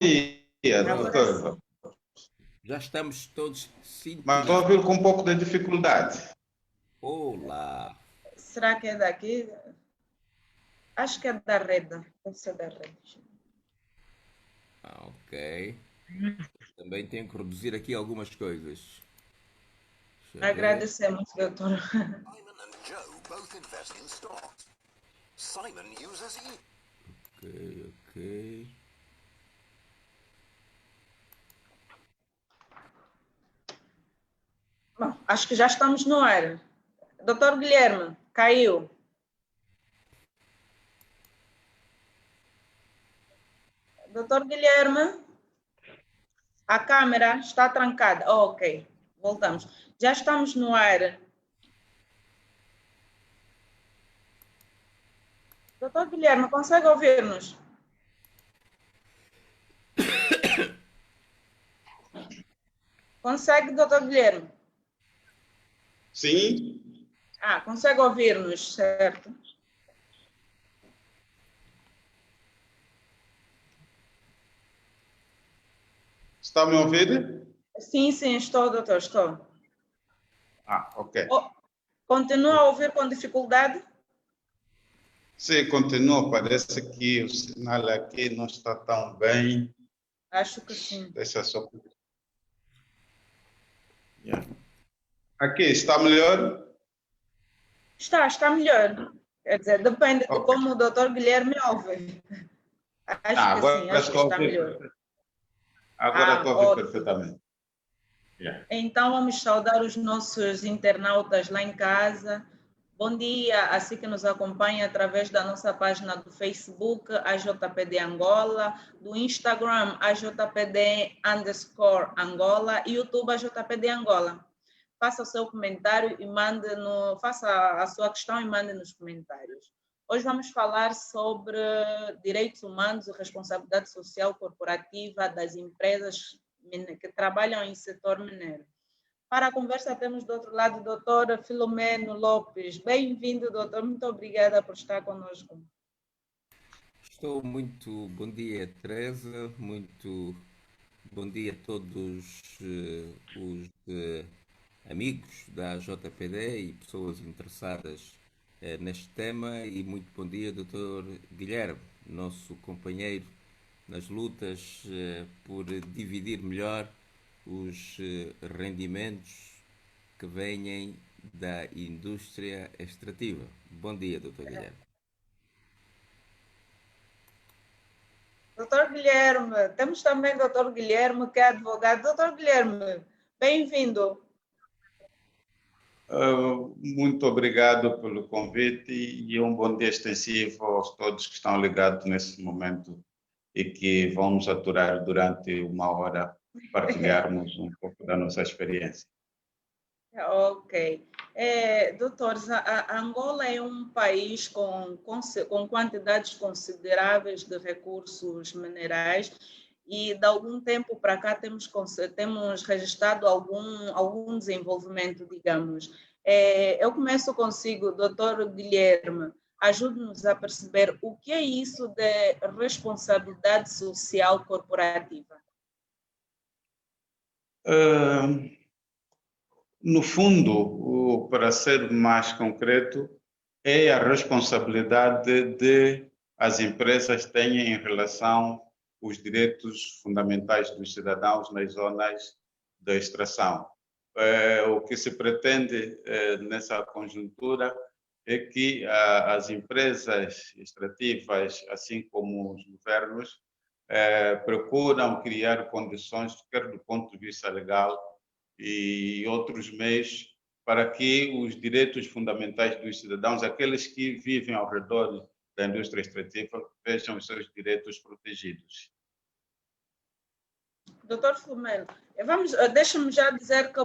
dia, Agora doutor. sim. Já estamos todos Mas estou a sintonizados. ouvir com um pouco de dificuldade. Olá! Será que é daqui? Acho que é da rede. Deve ser da rede. Ok. Também tenho que reduzir aqui algumas coisas. Deixa eu ver. Agradecemos, doutor. Simon and Joe both invest in stocks. Simon uses E. Ok, ok. Bom, acho que já estamos no ar. Doutor Guilherme, caiu. Doutor Guilherme, a câmera está trancada. Oh, ok, voltamos. Já estamos no ar. Doutor Guilherme, consegue ouvir-nos? Consegue, doutor Guilherme? Sim? Ah, consegue ouvir-nos, certo? Está me a ouvir? Sim, sim, estou, doutor, estou. Ah, ok. Oh, continua a ouvir com dificuldade? Sim, continua. Parece que o sinal aqui não está tão bem. Acho que sim. Deixa só. Yeah. Aqui, está melhor? Está melhor. Quer dizer, depende de Ok. como o doutor Guilherme ouve. Acho que sim, Agora acho que estou a está ouvir. melhor. Agora Ah, estou a ouvir ótimo. perfeitamente. Yeah. Então vamos saudar os nossos internautas lá em casa. Bom dia, assim que nos acompanha através da nossa página do Facebook, AJPD Angola, do Instagram, AJPD_Angola, e YouTube, AJPD Angola. Faça o seu comentário e faça a sua questão e mande nos comentários. Hoje vamos falar sobre direitos humanos e responsabilidade social corporativa das empresas que trabalham em setor mineiro. Para a conversa temos do outro lado o doutor Filomeno Lopes. Bem-vindo, doutor. Muito obrigada por estar conosco. Estou muito. Bom dia, Teresa. Muito bom dia a todos os amigos da JPD e pessoas interessadas neste tema. E muito bom dia, Dr. Guilherme, nosso companheiro nas lutas por dividir melhor os rendimentos que vêm da indústria extrativa. Bom dia, Dr. Guilherme. Doutor Guilherme, temos também o doutor Guilherme, que é advogado. Doutor Guilherme, bem-vindo. Muito obrigado pelo convite e um bom dia extensivo aos todos que estão ligados nesse momento e que vão nos aturar durante uma hora, partilharmos um pouco da nossa experiência. Ok. Doutores, a Angola é um país com quantidades consideráveis de recursos minerais e de algum tempo para cá temos registrado algum desenvolvimento, digamos. Eu começo consigo, doutor Guilherme, ajude-nos a perceber o que é isso de responsabilidade social corporativa. No fundo, para ser mais concreto, é a responsabilidade de as empresas terem em relação os direitos fundamentais dos cidadãos nas zonas da extração. O que se pretende nessa conjuntura é que as empresas extrativas, assim como os governos, procuram criar condições, quer do ponto de vista legal, e outros meios para que os direitos fundamentais dos cidadãos, aqueles que vivem ao redor da indústria extrativa, vejam os seus direitos protegidos. Doutor Flumeno, deixa-me já dizer que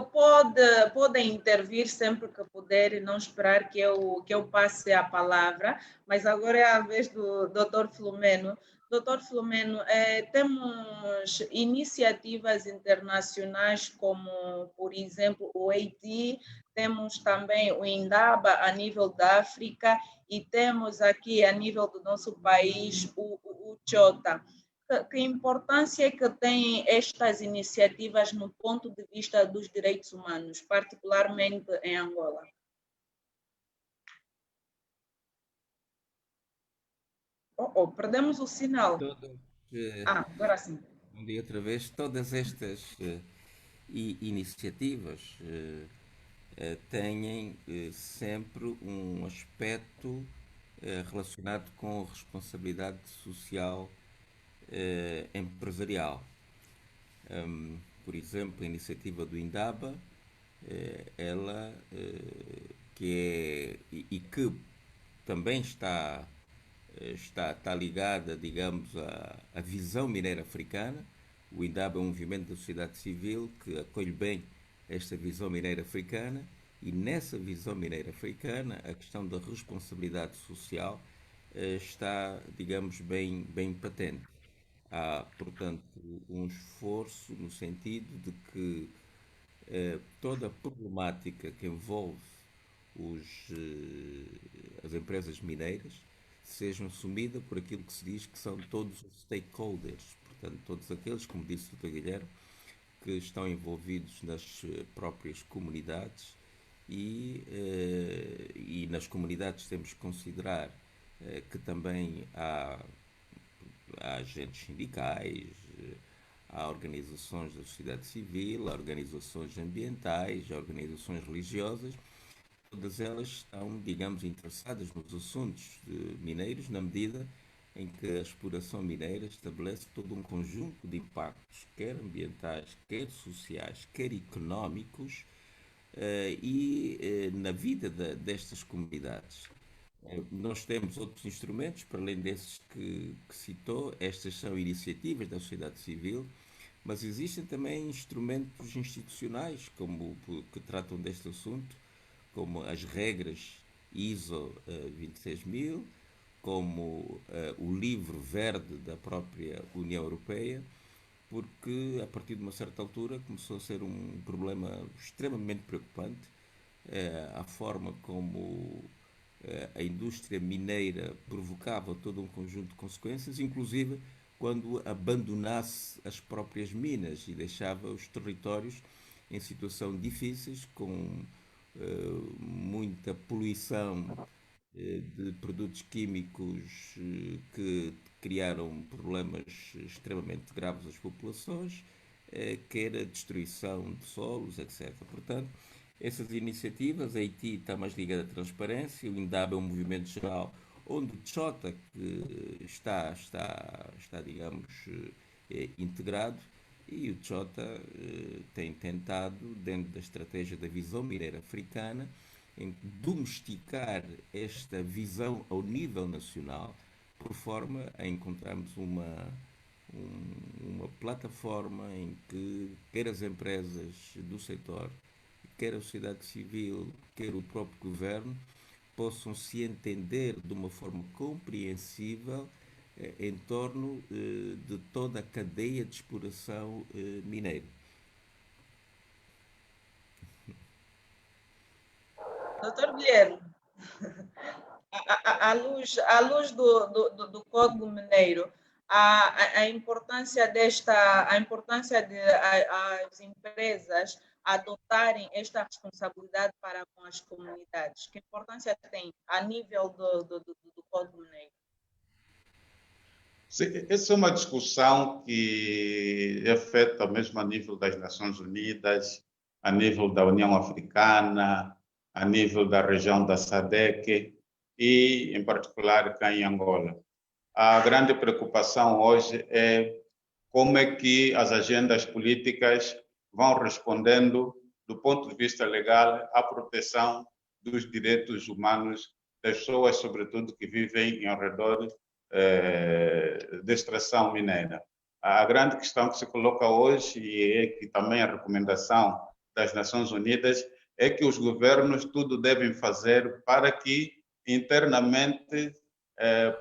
podem intervir sempre que puder e não esperar que eu passe a palavra, mas agora é a vez do doutor Flumeno. Doutor Flumeno, temos iniciativas internacionais como, por exemplo, o Haiti, temos também o Indaba a nível da África e temos aqui a nível do nosso país o Chota. que importância que têm estas iniciativas no ponto de vista dos direitos humanos, particularmente em Angola? Perdemos o sinal. Todas, eh, Agora sim. um dia outra vez, todas estas iniciativas têm sempre um aspecto relacionado com a responsabilidade social empresarial. Por exemplo, a iniciativa do Indaba, ela que é e que também está ligada, digamos, à visão mineira africana. O Indaba é um movimento da sociedade civil que acolhe bem esta visão mineira africana e nessa visão mineira africana a questão da responsabilidade social está, digamos, bem patente. Há, portanto, um esforço no sentido de que toda a problemática que envolve as empresas mineiras sejam assumidas por aquilo que se diz que são todos os stakeholders, portanto, todos aqueles, como disse o Dr. Guilherme, que estão envolvidos nas próprias comunidades e nas comunidades temos que considerar que também há agentes sindicais, há organizações da sociedade civil, há organizações ambientais, há organizações religiosas. Todas elas estão, digamos, interessadas nos assuntos mineiros na medida em que a exploração mineira estabelece todo um conjunto de impactos, quer ambientais, quer sociais, quer económicos, na vida destas comunidades. Nós temos outros instrumentos, para além desses que citou, estas são iniciativas da sociedade civil, mas existem também instrumentos institucionais que tratam deste assunto, como as regras ISO 26000, como o livro verde da própria União Europeia, porque a partir de uma certa altura começou a ser um problema extremamente preocupante a forma como a indústria mineira provocava todo um conjunto de consequências, inclusive quando abandonasse as próprias minas e deixava os territórios em situação difíceis, com muita poluição de produtos químicos que criaram problemas extremamente graves às populações, quer a destruição de solos, etc. Portanto, essas iniciativas, a Haiti está mais ligada à transparência, o INDAB é um movimento geral onde o Chota que está digamos, integrado, e o Chota tem tentado, dentro da estratégia da visão mineira africana, em domesticar esta visão ao nível nacional, por forma a encontrarmos uma plataforma em que quer as empresas do setor, quer a sociedade civil, quer o próprio governo, possam se entender de uma forma compreensível em torno de toda a cadeia de exploração mineira. Doutor Guilherme, à luz do Código Mineiro, a importância de as empresas adotarem essa responsabilidade para com as comunidades. Que importância tem a nível do Código Mineiro? Sim, essa é uma discussão que é feita mesmo a nível das Nações Unidas, a nível da União Africana, a nível da região da SADC e, em particular, cá em Angola. A grande preocupação hoje é como é que as agendas políticas vão respondendo, do ponto de vista legal, à proteção dos direitos humanos das pessoas, sobretudo, que vivem ao redor de extração mineira. A grande questão que se coloca hoje, e é que também a recomendação das Nações Unidas, é que os governos tudo devem fazer para que internamente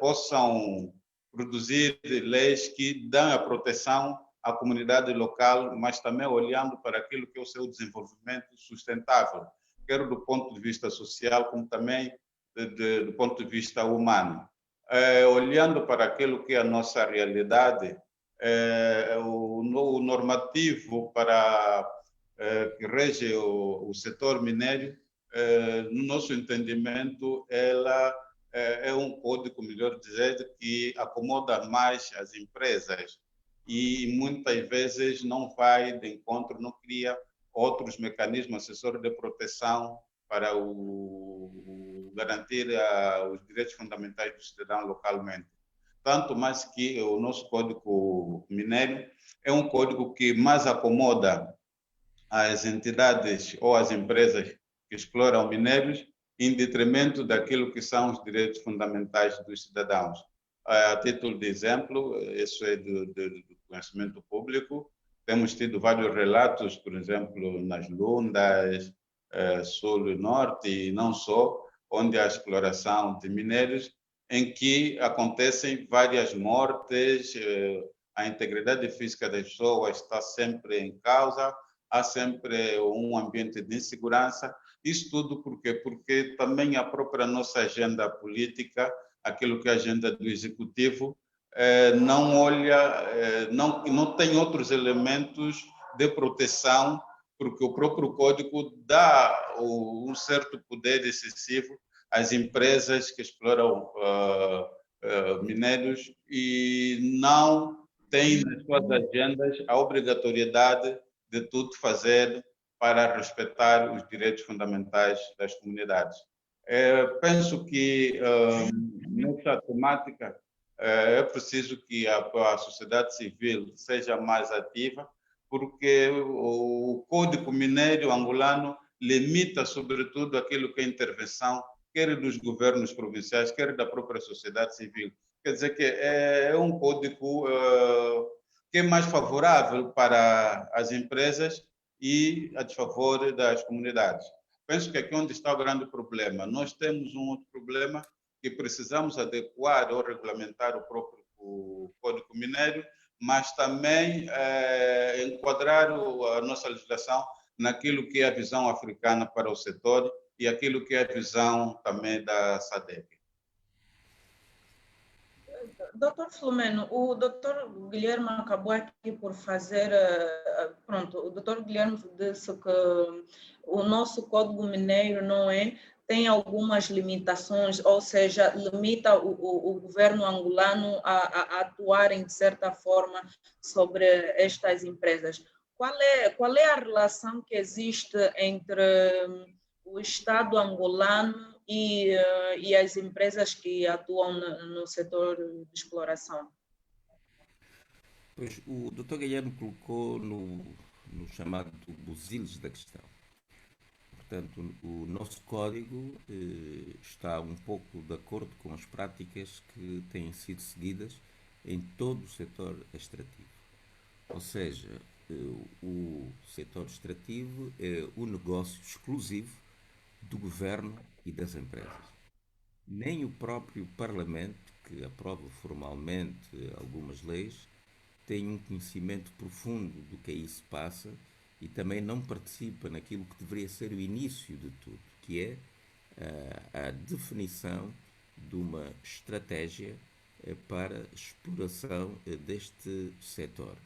possam produzir leis que dão a proteção à comunidade local, mas também olhando para aquilo que é o seu desenvolvimento sustentável, quer do ponto de vista social, como também do ponto de vista humano. Olhando para aquilo que é a nossa realidade, o normativo para que rege o setor minério, no nosso entendimento, ela é um código, melhor dizendo, que acomoda mais as empresas e muitas vezes não vai de encontro, não cria outros mecanismos acessórios de proteção para garantir os direitos fundamentais do cidadão localmente. Tanto mais que o nosso Código Minério é um código que mais acomoda as entidades ou as empresas que exploram minérios em detrimento daquilo que são os direitos fundamentais dos cidadãos. A título de exemplo, isso é do conhecimento público, temos tido vários relatos, por exemplo, nas Lundas, Sul e Norte, e não só, onde há exploração de minérios, em que acontecem várias mortes, a integridade física das pessoas está sempre em causa, há sempre um ambiente de insegurança. Isso tudo por quê? Porque também a própria nossa agenda política, aquilo que é a agenda do executivo, não olha, não tem outros elementos de proteção, porque o próprio código dá um certo poder excessivo às empresas que exploram minérios e não tem nas suas agendas a obrigatoriedade de tudo fazer para respeitar os direitos fundamentais das comunidades. Penso que nessa temática é preciso que a sociedade civil seja mais ativa, porque o Código Minério angolano limita, sobretudo, aquilo que é intervenção, quer dos governos provinciais, quer da própria sociedade civil. Quer dizer que é um código que é mais favorável para as empresas e a desfavor das comunidades. Penso que aqui onde está o grande problema. Nós temos um outro problema que precisamos adequar ou regulamentar o próprio Código Minério, mas também enquadrar a nossa legislação naquilo que é a visão africana para o setor e aquilo que é a visão também da SADC. Doutor Filomeno, o doutor Guilherme acabou aqui por fazer, pronto, o doutor Guilherme disse que o nosso Código Mineiro tem algumas limitações, ou seja, limita o governo angolano a atuar em certa forma sobre estas empresas. Qual é a relação que existe entre o Estado angolano e as empresas que atuam no setor de exploração? Pois o Dr. Guilherme colocou no chamado busilis da questão. Portanto, o nosso código está um pouco de acordo com as práticas que têm sido seguidas em todo o setor extrativo. Ou seja, o setor extrativo é o negócio exclusivo do governo e das empresas. Nem o próprio Parlamento, que aprova formalmente algumas leis, tem um conhecimento profundo do que aí se passa e também não participa naquilo que deveria ser o início de tudo, que é a definição de uma estratégia para a exploração deste setor.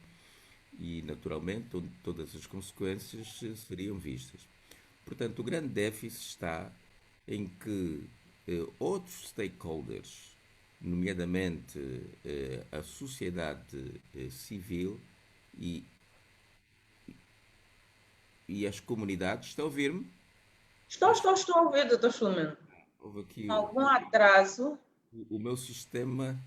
E, naturalmente, onde todas as consequências seriam vistas. Portanto, o grande déficit está em que outros stakeholders, nomeadamente a sociedade civil e as comunidades, está a ouvir-me? Estou a ouvir, doutor Filomeno. Houve aqui algum atraso? O meu sistema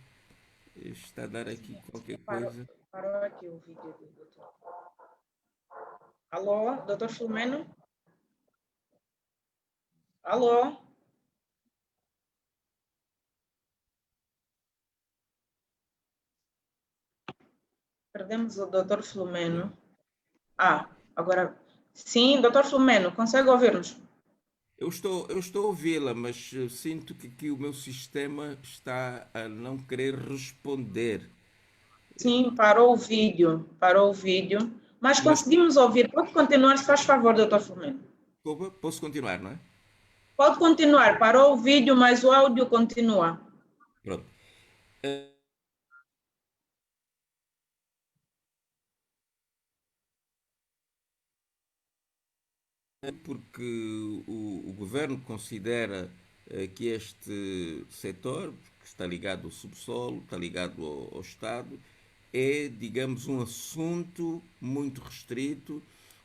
está a dar aqui qualquer coisa. Parou aqui o vídeo do doutor. Alô, doutor Filomeno? Alô? Perdemos o doutor Filomeno. Agora... Sim, doutor Filomeno, consegue ouvir-nos? Eu estou a ouvi-la, mas sinto que o meu sistema está a não querer responder. Sim, parou o vídeo, mas conseguimos ouvir. Pode continuar, se faz favor, doutor Filomeno. Posso continuar, não é? Pode continuar, parou o vídeo, mas o áudio continua. Pronto. porque o governo considera que este setor, que está ligado ao subsolo, está ligado ao Estado, é, digamos, um assunto muito restrito,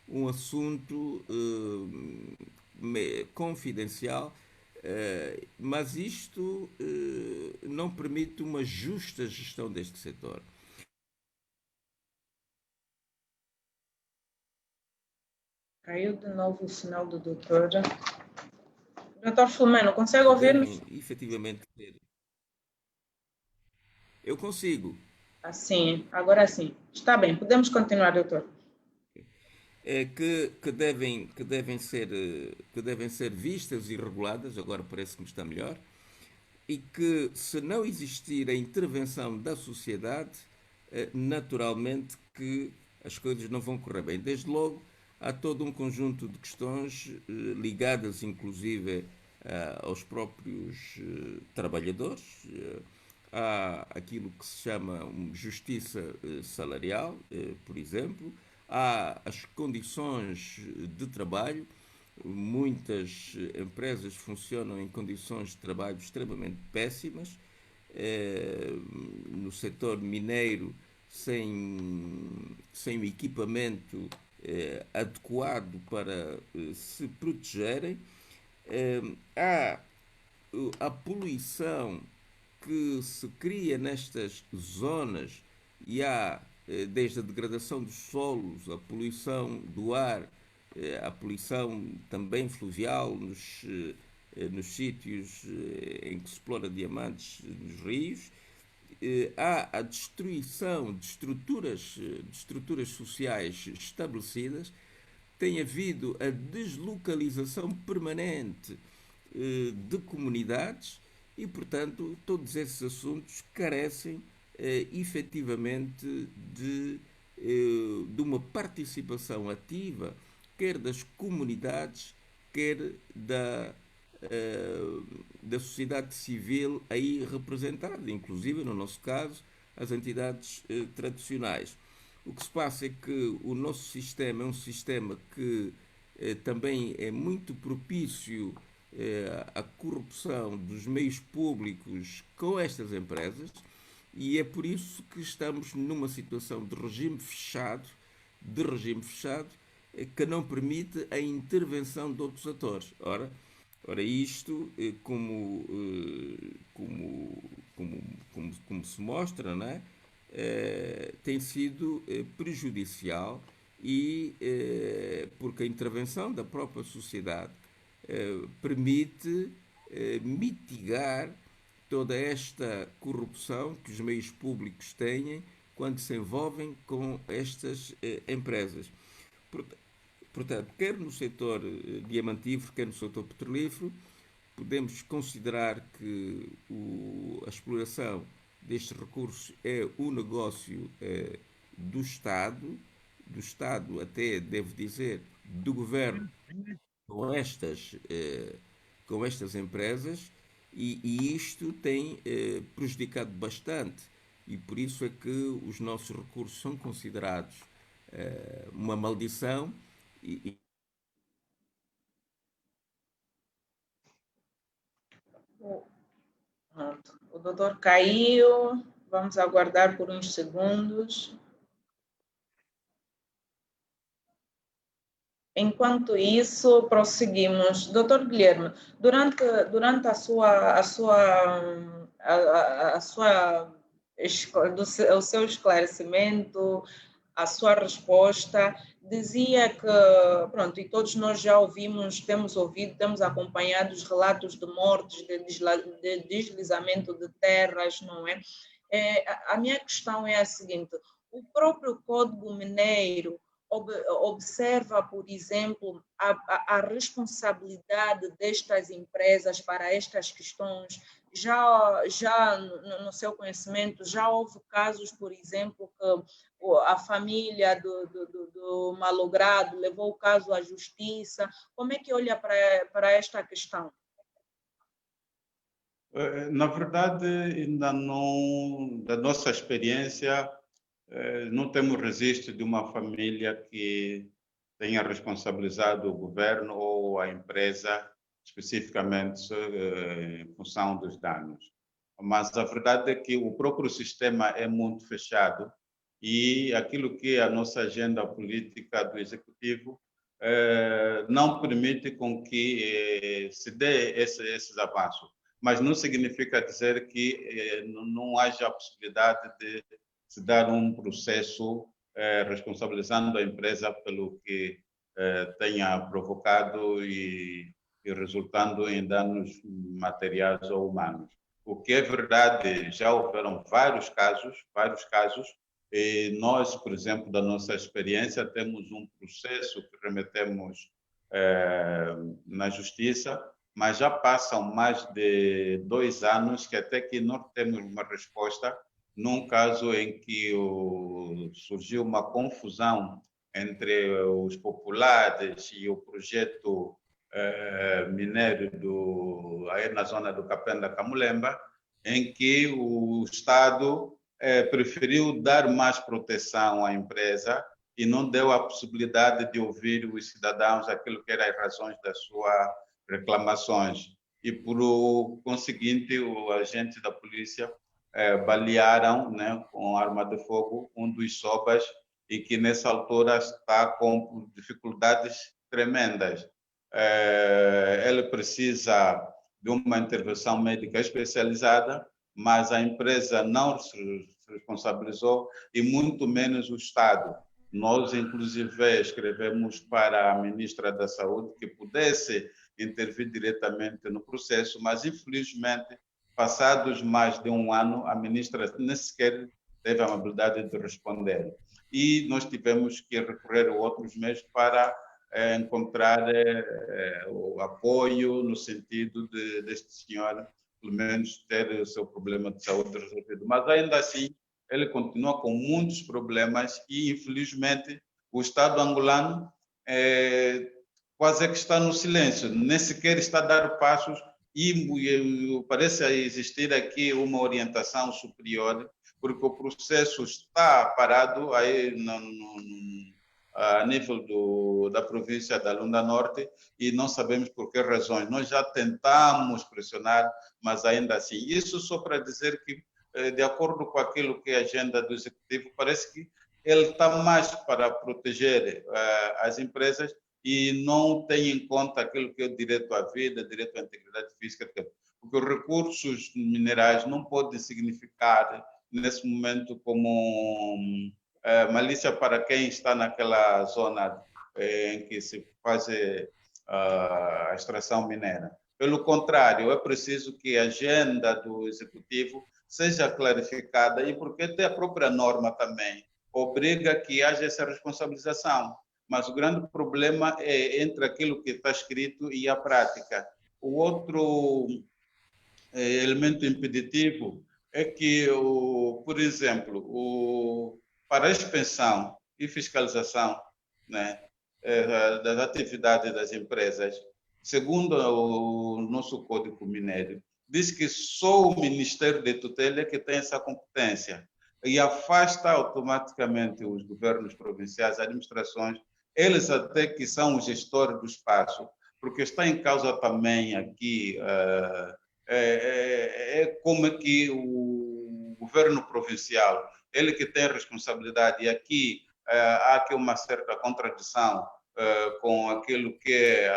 um assunto confidencial, mas isto não permite uma justa gestão deste setor. Caiu de novo o sinal do doutor. Doutor Filomeno, consegue ouvir-nos? Devem efetivamente ter. Eu consigo. Assim, agora sim. Está bem, podemos continuar, doutor. Que devem ser vistas e reguladas, agora parece que me está melhor, e que, se não existir a intervenção da sociedade, naturalmente que as coisas não vão correr bem. Desde logo, há todo um conjunto de questões ligadas, inclusive, aos próprios trabalhadores. Há aquilo que se chama justiça salarial, por exemplo. Há as condições de trabalho. Muitas empresas funcionam em condições de trabalho extremamente péssimas. No setor mineiro, sem o equipamento adequado para se protegerem. Há a poluição que se cria nestas zonas e há desde a degradação dos solos, a poluição do ar, a poluição também fluvial nos sítios em que se explora diamantes nos rios. Há a destruição de estruturas sociais estabelecidas, tem havido a deslocalização permanente de comunidades e, portanto, todos esses assuntos carecem efetivamente de uma participação ativa, quer das comunidades, quer da sociedade civil aí representada, inclusive, no nosso caso, as entidades tradicionais. O que se passa é que o nosso sistema é um sistema que também é muito propício à corrupção dos meios públicos com estas empresas e é por isso que estamos numa situação de regime fechado, que não permite a intervenção de outros atores. Ora isto, como se mostra, não é? Tem sido prejudicial e porque a intervenção da própria sociedade permite mitigar toda esta corrupção que os meios públicos têm quando se envolvem com estas empresas. Portanto, quer no setor diamantífero, quer no setor petrolífero, podemos considerar que a exploração destes recursos é um negócio do Estado até, devo dizer, do governo com com estas empresas e isto tem prejudicado bastante e por isso é que os nossos recursos são considerados uma maldição e O doutor caiu, vamos aguardar por uns segundos. Enquanto isso, prosseguimos. Doutor Guilherme, durante o seu esclarecimento, a sua resposta, dizia que, pronto, e todos nós já ouvimos, temos acompanhado os relatos de mortes, de deslizamento de terras, não é? A minha questão é a seguinte: o próprio Código Mineiro observa, por exemplo, a responsabilidade destas empresas para estas questões. Já no seu conhecimento, já houve casos, por exemplo, que a família do malogrado levou o caso à justiça. Como é que olha para esta questão? Na verdade, ainda não, da nossa experiência, não temos registro de uma família que tenha responsabilizado o governo ou a empresa especificamente em função dos danos. Mas a verdade é que o próprio sistema é muito fechado e aquilo que é a nossa agenda política do Executivo não permite com que se dê esses avanços. Mas não significa dizer que não haja a possibilidade de se dar um processo responsabilizando a empresa pelo que tenha provocado e resultando em danos materiais ou humanos. O que é verdade, já houveram vários casos, e nós, por exemplo, da nossa experiência, temos um processo que remetemos na Justiça, mas já passam mais de 2 anos que até que não temos uma resposta num caso em que surgiu uma confusão entre os populares e o projeto minério aí na zona do Capenda Camulemba, em que o Estado preferiu dar mais proteção à empresa e não deu a possibilidade de ouvir os cidadãos aquilo que eram as razões das suas reclamações. E, por conseguinte, o agente da polícia balearam, né, com arma de fogo um dos sobas e que nessa altura está com dificuldades tremendas. Ele precisa de uma intervenção médica especializada, mas a empresa não se responsabilizou e muito menos o Estado. Nós, inclusive, escrevemos para a ministra da Saúde que pudesse intervir diretamente no processo, mas, infelizmente, passados mais de 1 ano, a ministra nem sequer teve a amabilidade de responder. E nós tivemos que recorrer a outros meios para encontrar o apoio no sentido deste senhor, pelo menos, ter o seu problema de saúde resolvido. Mas, ainda assim, ele continua com muitos problemas e, infelizmente, o Estado angolano quase que está no silêncio, nem sequer está a dar passos e parece existir aqui uma orientação superior, porque o processo está parado aí a nível da província da Lunda Norte e não sabemos por que razões. Nós já tentamos pressionar, mas ainda assim. Isso só para dizer que, de acordo com aquilo que é a agenda do Executivo, parece que ele está mais para proteger as empresas e não tem em conta aquilo que é o direito à vida, direito à integridade física, porque os recursos minerais não podem significar, nesse momento, como malícia para quem está naquela zona em que se faz a extração mineira. Pelo contrário, é preciso que a agenda do Executivo seja clarificada e porque até a própria norma também obriga que haja essa responsabilização. Mas o grande problema é entre aquilo que está escrito e a prática. O outro elemento impeditivo é que, por exemplo, para a expensão e fiscalização, né, das atividades das empresas, segundo o nosso Código Minério, diz que só o Ministério de Tutela é que tem essa competência e afasta automaticamente os governos provinciais, administrações, eles até que são os gestores do espaço, porque está em causa também aqui como é que o governo provincial, ele que tem responsabilidade, e aqui há aqui uma certa contradição com aquilo que é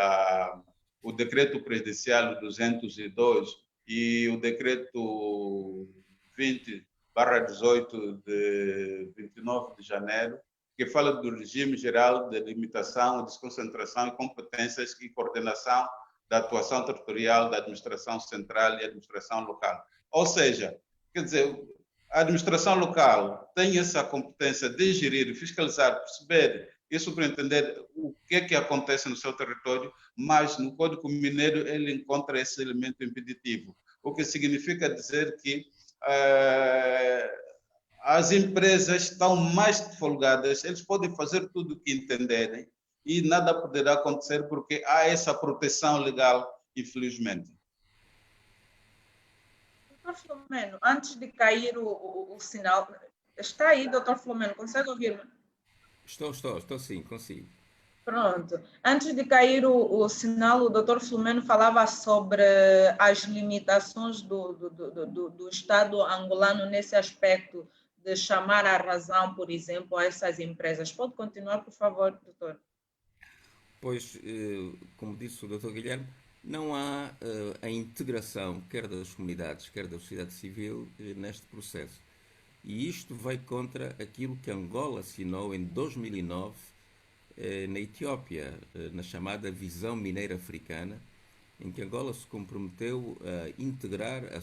o decreto presidencial 202 e o decreto 20/18 de 29 de janeiro, que fala do regime geral de limitação, desconcentração e competências e coordenação da atuação territorial da administração central e administração local. Ou seja, quer dizer, a administração local tem essa competência de gerir, fiscalizar, perceber e superentender o que é que acontece no seu território, mas no Código Mineiro ele encontra esse elemento impeditivo, o que significa dizer que as empresas estão mais folgadas, eles podem fazer tudo o que entenderem e nada poderá acontecer porque há essa proteção legal, infelizmente. Doutor Filomeno, antes de cair o sinal, está aí, doutor Filomeno, consegue ouvir-me? Estou sim, consigo. Pronto. Antes de cair o sinal, o doutor Filomeno falava sobre as limitações do Estado angolano nesse aspecto de chamar a razão, por exemplo, a essas empresas. Pode continuar, por favor, doutor? Pois, como disse o Dr. Guilherme, não há a integração, quer das comunidades, quer da sociedade civil, neste processo. E isto vai contra aquilo que Angola assinou em 2009 na Etiópia, na chamada Visão Mineira Africana, em que Angola se comprometeu a integrar a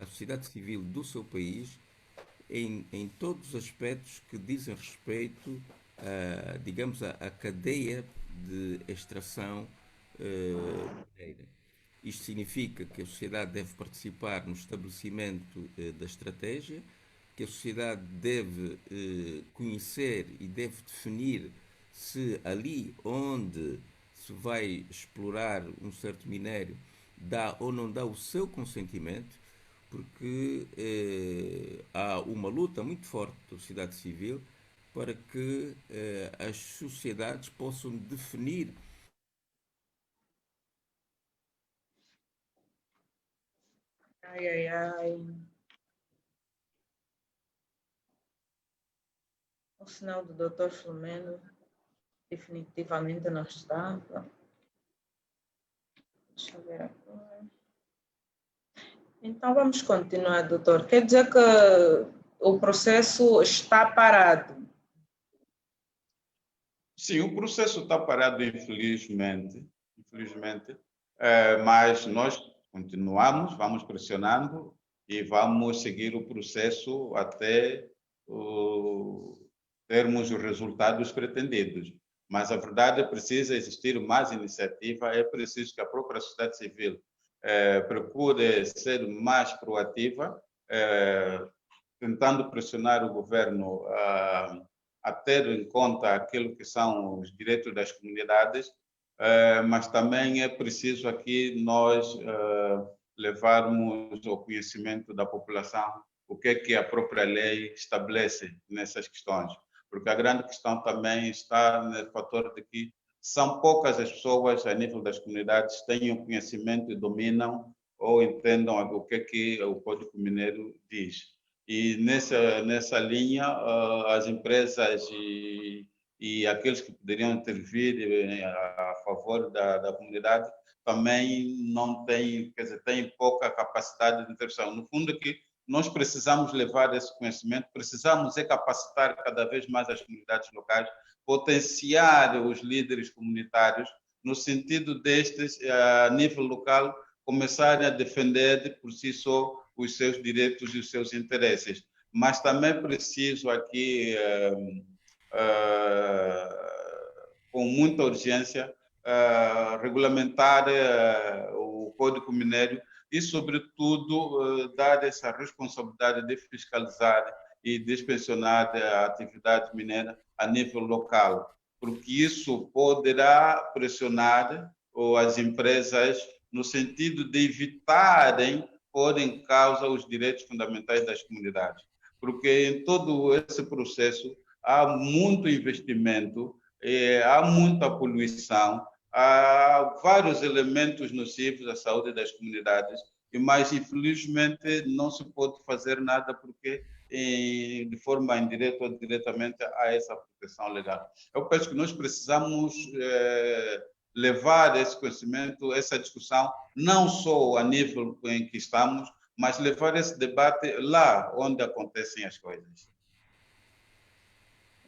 sociedade civil do seu país em todos os aspectos que dizem respeito digamos, a cadeia de extração mineira. Isto significa que a sociedade deve participar no estabelecimento da estratégia, que a sociedade deve conhecer e deve definir se ali onde se vai explorar um certo minério dá ou não dá o seu consentimento, porque há uma luta muito forte da sociedade civil para que as sociedades possam definir. Ai, ai, ai. O sinal do doutor Filomeno definitivamente não está. Deixa eu ver agora. Então, vamos continuar, doutor. Quer dizer que o processo está parado? Sim, o processo está parado, infelizmente, mas nós continuamos, vamos pressionando e vamos seguir o processo até termos os resultados pretendidos. Mas a verdade é que precisa existir mais iniciativa, é preciso que a própria sociedade civil procure ser mais proativa, tentando pressionar o governo a ter em conta aquilo que são os direitos das comunidades, mas também é preciso aqui nós levarmos ao conhecimento da população o que a própria lei estabelece nessas questões. Porque a grande questão também está no fator de que são poucas as pessoas a nível das comunidades que tenham conhecimento e dominam ou entendam o que o Código Mineiro diz. E nessa linha, as empresas e aqueles que poderiam intervir a favor da comunidade também não têm, quer dizer, têm pouca capacidade de intervenção. No fundo, que nós precisamos levar esse conhecimento, precisamos capacitar cada vez mais as comunidades locais, potenciar os líderes comunitários, no sentido destes, a nível local, começarem a defender por si só os seus direitos e os seus interesses. Mas também preciso aqui, com muita urgência, regulamentar o Código Minério e, sobretudo, dar essa responsabilidade de fiscalizar e de inspecionar a atividade mineira a nível local, porque isso poderá pressionar as empresas no sentido de evitarem pôr em causa os direitos fundamentais das comunidades. Porque em todo esse processo há muito investimento, há muita poluição, há vários elementos nocivos à saúde das comunidades, mas infelizmente não se pode fazer nada porque de forma indireta ou diretamente há essa proteção legal. Eu penso que nós precisamos levar esse conhecimento, essa discussão, não só a nível em que estamos, mas levar esse debate lá onde acontecem as coisas.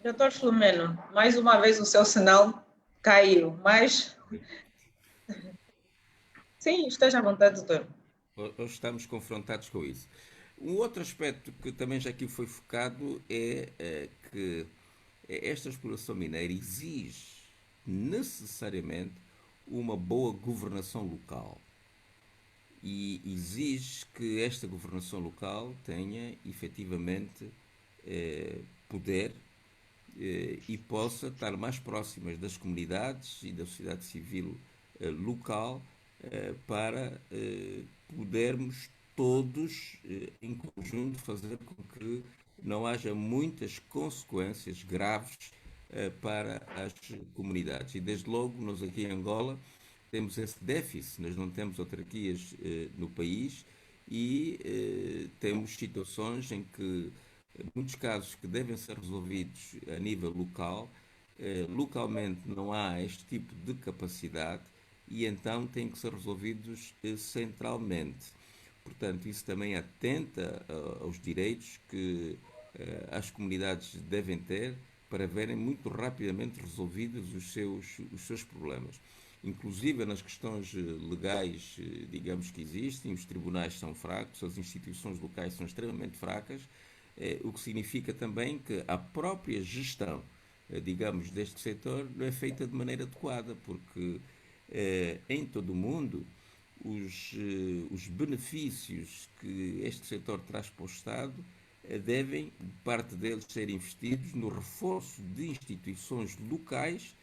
Doutor Filomeno, mais uma vez o seu sinal caiu, mas... Sim, esteja à vontade, doutor. Hoje estamos confrontados com isso. Um outro aspecto que também já aqui foi focado é que esta exploração mineira exige necessariamente uma boa governação local e exige que esta governação local tenha efetivamente poder e possa estar mais próximas das comunidades e da sociedade civil local para podermos todos em conjunto fazer com que não haja muitas consequências graves para as comunidades. E desde logo, nós aqui em Angola temos esse déficit, nós não temos autarquias no país e temos situações em que muitos casos que devem ser resolvidos a nível local, localmente não há este tipo de capacidade e então têm que ser resolvidos centralmente. Portanto, isso também atenta aos direitos que as comunidades devem ter para verem muito rapidamente resolvidos os seus problemas. Inclusive nas questões legais, digamos que existem, os tribunais são fracos, as instituições locais são extremamente fracas, o que significa também que a própria gestão, digamos, deste setor não é feita de maneira adequada, porque em todo o mundo os benefícios que este setor traz para o Estado devem, parte deles, ser investidos no reforço de instituições locais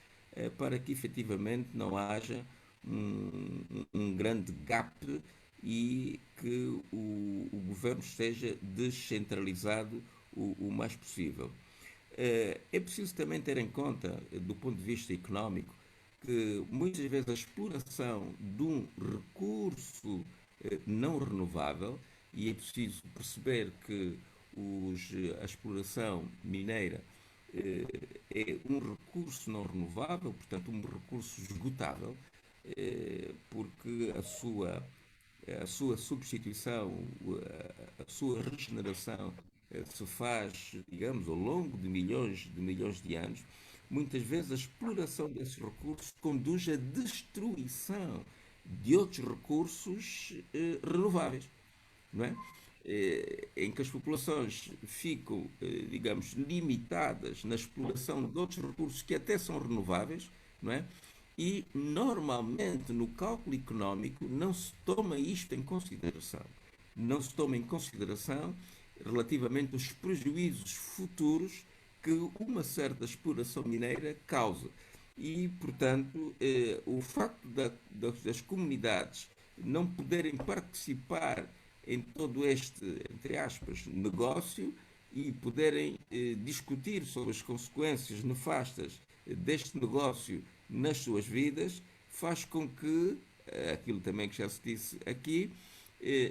para que efetivamente não haja um grande gap e que o governo esteja descentralizado o mais possível. É preciso também ter em conta, do ponto de vista económico, que muitas vezes a exploração de um recurso não renovável, e é preciso perceber que a exploração mineira é um recurso não renovável, portanto um recurso esgotável, porque a sua substituição, a sua regeneração se faz, digamos, ao longo de milhões de anos. Muitas vezes a exploração desses recursos conduz à destruição de outros recursos renováveis, não é? Em que as populações ficam, digamos, limitadas na exploração de outros recursos que até são renováveis, não é? E normalmente no cálculo económico não se toma isto em consideração. Não se toma em consideração relativamente aos prejuízos futuros que uma certa exploração mineira causa. E, portanto, o facto das comunidades não poderem participar em todo este, entre aspas, negócio e poderem discutir sobre as consequências nefastas deste negócio nas suas vidas, faz com que, aquilo também que já se disse aqui,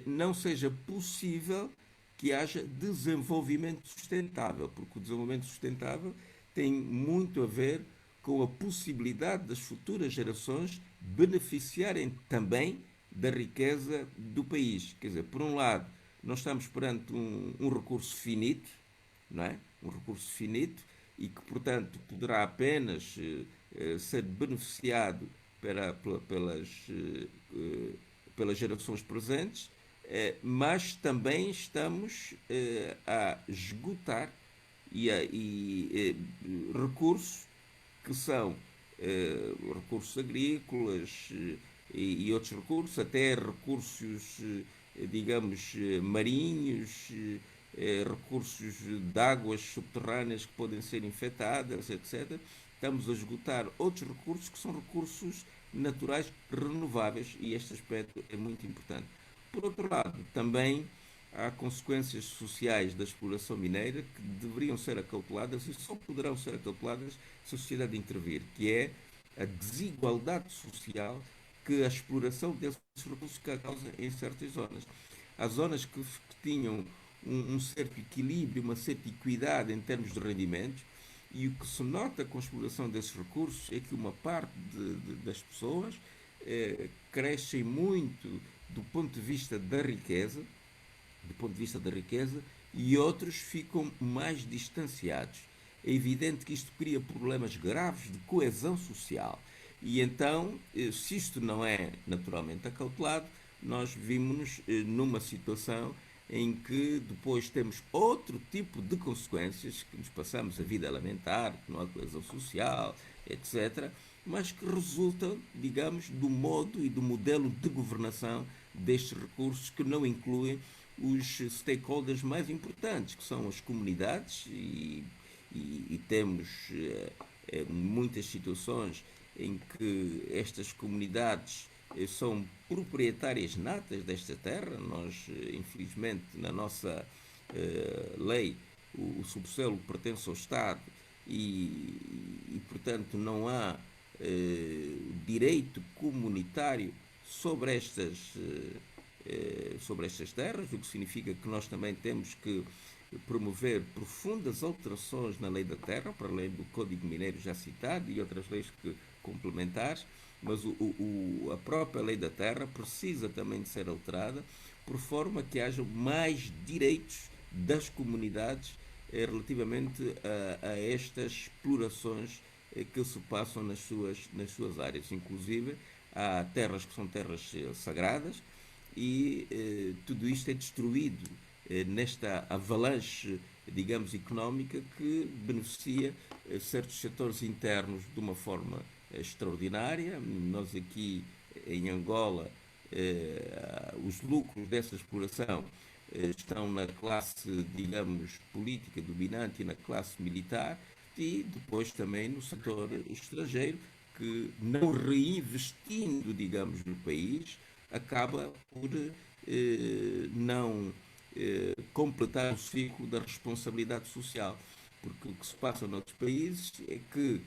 não seja possível que haja desenvolvimento sustentável, porque o desenvolvimento sustentável tem muito a ver com a possibilidade das futuras gerações beneficiarem também da riqueza do país. Quer dizer, por um lado, nós estamos perante um recurso finito, não é? Um recurso finito e que, portanto, poderá apenas ser beneficiado pelas gerações presentes, mas também estamos a esgotar recursos que são recursos agrícolas e outros recursos, até recursos, digamos, marinhos, recursos de águas subterrâneas que podem ser infectadas, etc. Estamos a esgotar outros recursos que são recursos naturais renováveis e este aspecto é muito importante. Por outro lado, também há consequências sociais da exploração mineira que deveriam ser acauteladas e só poderão ser acauteladas se a sociedade intervir, que é a desigualdade social que a exploração desses recursos causa em certas zonas. Há zonas que tinham um certo equilíbrio, uma certa equidade em termos de rendimentos, e o que se nota com a exploração desses recursos é que uma parte das pessoas crescem muito do ponto de vista da riqueza, e outros ficam mais distanciados. É evidente que isto cria problemas graves de coesão social. E então, se isto não é naturalmente acautelado, nós vimos-nos numa situação em que depois temos outro tipo de consequências, que nos passamos a vida a lamentar, que não há coesão social, etc., mas que resultam, digamos, do modo e do modelo de governação destes recursos que não incluem os stakeholders mais importantes, que são as comunidades, e temos muitas situações em que estas comunidades são proprietárias natas desta terra. Nós, infelizmente, na nossa lei, o subsolo pertence ao Estado portanto, não há direito comunitário sobre sobre estas terras, o que significa que nós também temos que promover profundas alterações na lei da terra, para além do Código Mineiro já citado e outras leis complementares, mas a própria lei da terra precisa também de ser alterada por forma que haja mais direitos das comunidades relativamente a estas explorações que se passam nas suas áreas. Inclusive, há terras que são terras sagradas e tudo isto é destruído nesta avalanche, digamos, económica que beneficia certos setores internos de uma forma extraordinária. Nós aqui em Angola, os lucros dessa exploração estão na classe, digamos, política dominante e na classe militar, e depois também no setor estrangeiro, que não reinvestindo, digamos, no país, acaba por não completar o ciclo da responsabilidade social. Porque o que se passa noutros países é que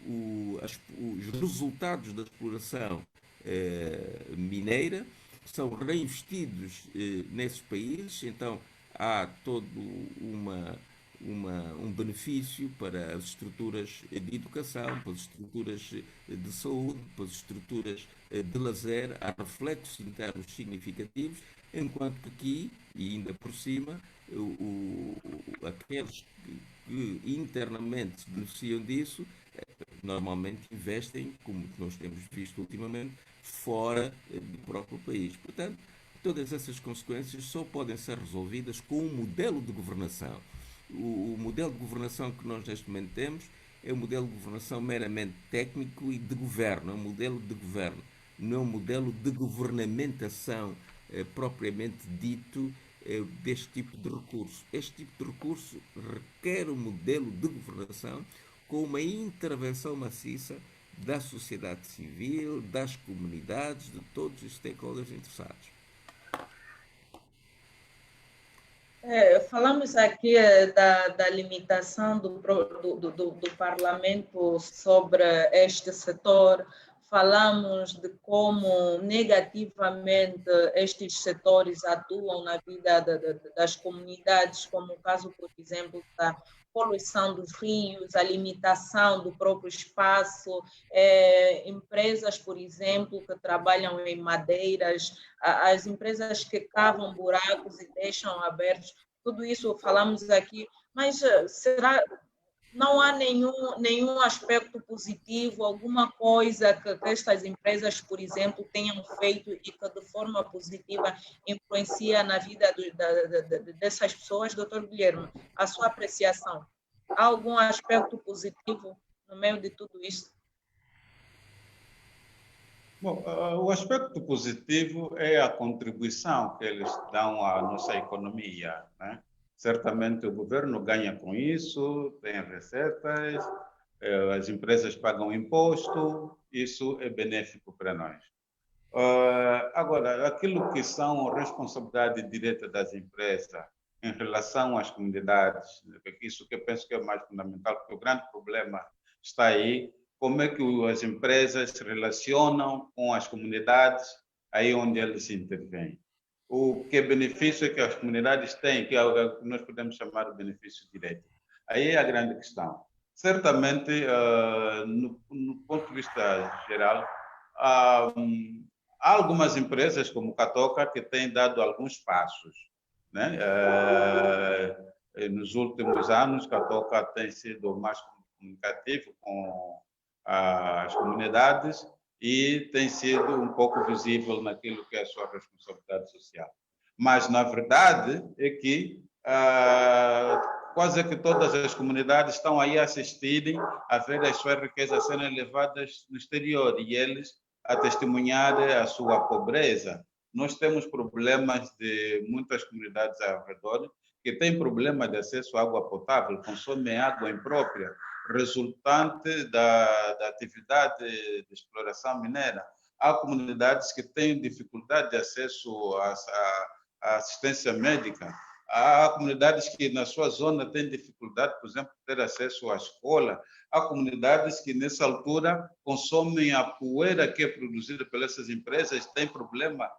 os resultados da exploração mineira são reinvestidos nesses países, então há todo um benefício para as estruturas de educação, para as estruturas de saúde, para as estruturas de lazer, há reflexos internos significativos, enquanto que aqui, e ainda por cima, aqueles que internamente se beneficiam disso, normalmente investem, como nós temos visto ultimamente, fora do próprio país. Portanto, todas essas consequências só podem ser resolvidas com um modelo de governação. O modelo de governação que nós neste momento temos é um modelo de governação meramente técnico e de governo, é um modelo de governo, não é um modelo de governamentação propriamente dito deste tipo de recurso. Este tipo de recurso requer um modelo de governação com uma intervenção maciça da sociedade civil, das comunidades, de todos os stakeholders interessados. Falamos aqui da limitação do parlamento sobre este setor, falamos de como negativamente estes setores atuam na vida das comunidades, como o caso, por exemplo, da poluição dos rios, a limitação do próprio espaço, empresas, por exemplo, que trabalham em madeiras, as empresas que cavam buracos e deixam abertos, tudo isso falamos aqui, mas será não há nenhum aspecto positivo, alguma coisa que estas empresas, por exemplo, tenham feito e que de forma positiva influencia na vida dessas pessoas? Doutor Guilherme, a sua apreciação, há algum aspecto positivo no meio de tudo isso? Bom, o aspecto positivo é a contribuição que eles dão à nossa economia, né? Certamente o governo ganha com isso, tem receitas, as empresas pagam imposto, isso é benéfico para nós. Agora, aquilo que são responsabilidade direta das empresas em relação às comunidades, isso que eu penso que é mais fundamental, porque o grande problema está aí, como é que as empresas se relacionam com as comunidades aí onde eles intervêm. O que benefício é que as comunidades têm, que é o que nós podemos chamar de benefício direto. Aí é a grande questão. Certamente, no ponto de vista geral, há algumas empresas, como o Catoca, que têm dado alguns passos, né? Nos últimos anos, Catoca tem sido mais comunicativo com as comunidades e tem sido um pouco visível naquilo que é a sua responsabilidade social. Mas, na verdade, é que quase que todas as comunidades estão aí a assistirem a ver as suas riquezas serem levadas no exterior e eles a testemunhar a sua pobreza. Nós temos problemas de muitas comunidades ao redor que têm problema de acesso à água potável, consomem água imprópria, resultante da atividade de exploração mineira. Há comunidades que têm dificuldade de acesso à assistência médica Há comunidades que na sua zona têm dificuldade, por exemplo, de ter acesso à escola. Há comunidades que nessa altura consomem a poeira que é produzida pelas essas empresas, têm problema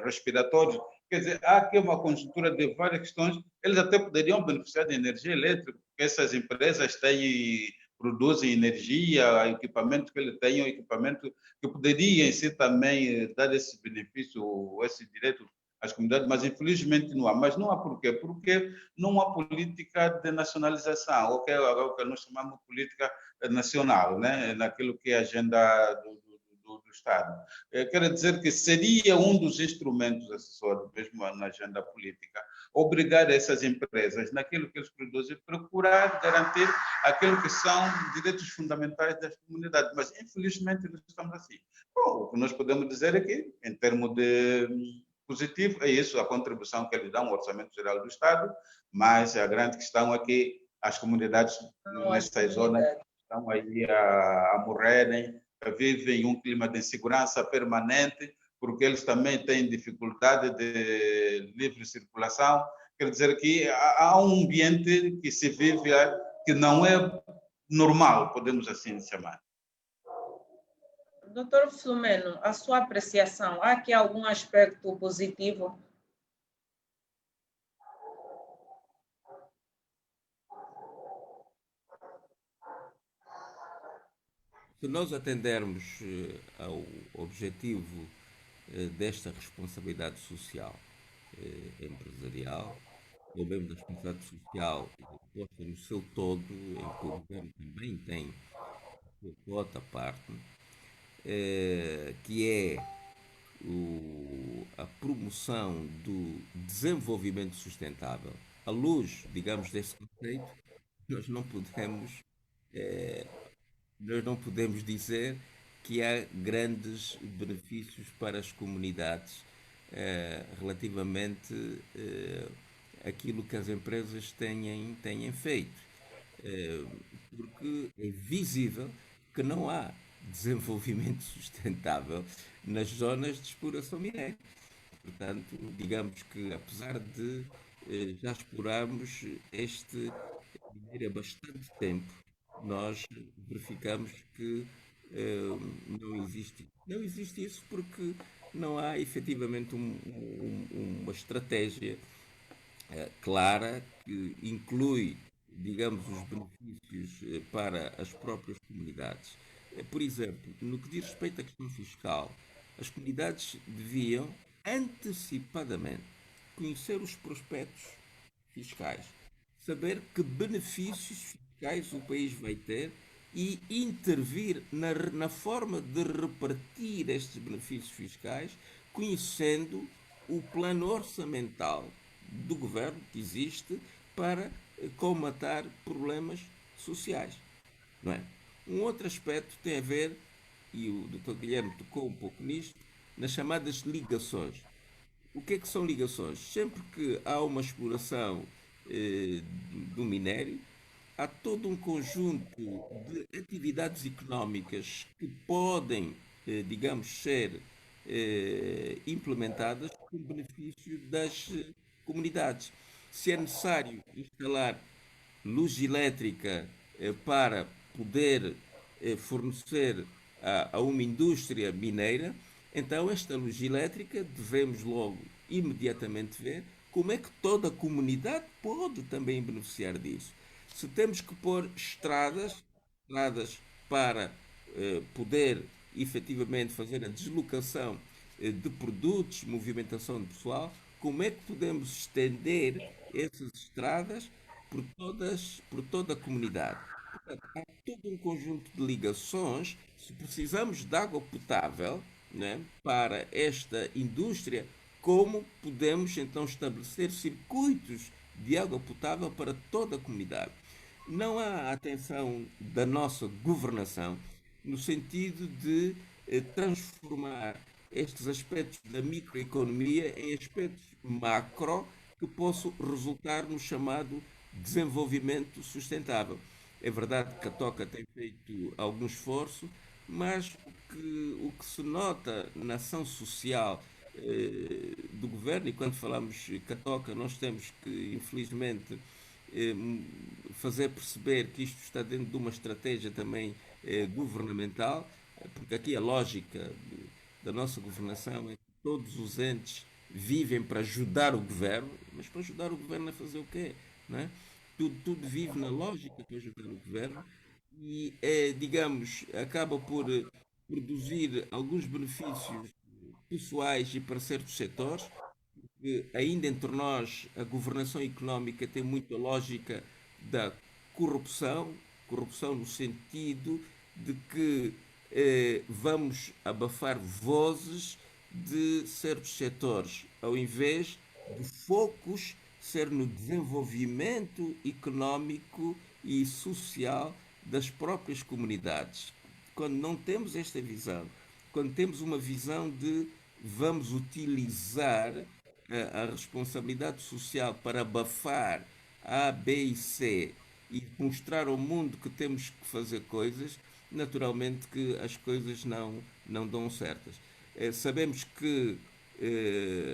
respiratório. Quer dizer, há aqui uma conjuntura de várias questões. Eles até poderiam beneficiar de energia elétrica, porque essas empresas produzem energia, equipamento que eles têm, equipamento que poderia em si também dar esse benefício, esse direito às comunidades, mas infelizmente não há. Mas não há por quê? Porque não há política de nacionalização, ou que é o que nós chamamos de política nacional, né? Naquilo que é a agenda do Estado. Quero dizer que seria um dos instrumentos assessores, mesmo na agenda política, obrigar essas empresas, naquilo que eles produzem, procurar garantir aquilo que são direitos fundamentais das comunidades. Mas, infelizmente, não estamos assim. Bom, o que nós podemos dizer é que, em termos de positivo, é isso, a contribuição que eles dão ao Orçamento Geral do Estado, mas a grande questão é que as comunidades nessas zonas estão aí a morrerem, vivem um clima de insegurança permanente, porque eles também têm dificuldade de livre circulação. Quer dizer que há um ambiente que se vive que não é normal, podemos assim chamar. Doutor Filomeno, a sua apreciação, há aqui algum aspecto positivo? Se nós atendermos ao objetivo desta responsabilidade social empresarial, ou mesmo da responsabilidade social posta no seu todo, em que o governo também tem a sua quota parte, que é a promoção do desenvolvimento sustentável. À luz, digamos, desse conceito, nós não podemos nós não podemos dizer que há grandes benefícios para as comunidades relativamente àquilo que as empresas têm feito. Porque é visível que não há desenvolvimento sustentável nas zonas de exploração mineira. Portanto, digamos que apesar de já explorarmos este minério há bastante tempo, nós verificamos que não existe isso porque não há efetivamente uma estratégia clara que inclui, digamos, os benefícios para as próprias comunidades. Por exemplo, no que diz respeito à questão fiscal, as comunidades deviam antecipadamente conhecer os prospectos fiscais, saber que benefícios fiscais o país vai ter e intervir na forma de repartir estes benefícios fiscais, conhecendo o plano orçamental do governo que existe para colmatar problemas sociais. Não é? Um outro aspecto tem a ver, e o Dr. Guilherme tocou um pouco nisto, nas chamadas ligações. O que é que são ligações? Sempre que há uma exploração do minério, há todo um conjunto de atividades económicas que podem, digamos, ser implementadas com benefício das comunidades. Se é necessário instalar luz elétrica para poder fornecer a uma indústria mineira, então esta luz elétrica devemos logo imediatamente ver como é que toda a comunidade pode também beneficiar disso. Se temos que pôr estradas para poder efetivamente fazer a deslocação de produtos, movimentação de pessoal, como é que podemos estender essas estradas por toda a comunidade? Portanto, há todo um conjunto de ligações. Se precisamos de água potável, né, para esta indústria, como podemos então estabelecer circuitos de água potável para toda a comunidade? Não há atenção da nossa governação no sentido de transformar estes aspectos da microeconomia em aspectos macro que possam resultar no chamado desenvolvimento sustentável. É verdade que a Toca tem feito algum esforço, mas o que se nota na ação social do governo, e quando falamos catoca, nós temos que, infelizmente, fazer perceber que isto está dentro de uma estratégia também governamental, porque aqui a lógica da nossa governação é que todos os entes vivem para ajudar o governo, mas para ajudar o governo a fazer o quê? Não é? Tudo vive na lógica de ajudar o governo e, digamos, acaba por produzir alguns benefícios pessoais e para certos setores, que ainda entre nós a governação económica tem muita lógica da corrupção, corrupção no sentido de que vamos abafar vozes de certos setores, ao invés de focos ser no desenvolvimento económico e social das próprias comunidades. Quando não temos esta visão, quando temos uma visão de vamos utilizar a responsabilidade social para abafar A, B e C e mostrar ao mundo que temos que fazer coisas, naturalmente que as coisas não dão certas. Sabemos que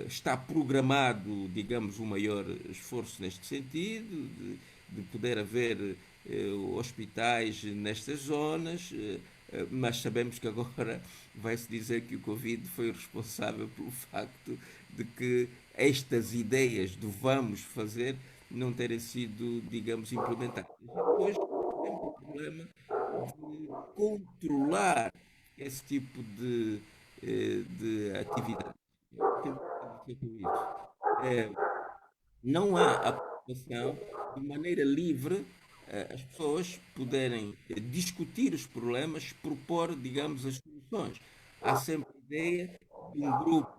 está programado, digamos, um maior esforço neste sentido, de poder haver hospitais nestas zonas, mas sabemos que agora vai-se dizer que o Covid foi responsável pelo facto de que estas ideias do vamos fazer não terem sido, digamos, implementadas. E depois temos o problema de controlar esse tipo de atividade. O que eu quero dizer com isso? É, não há a preocupação de maneira livre as pessoas poderem discutir os problemas, propor, digamos, as soluções. Há sempre a ideia de um grupo,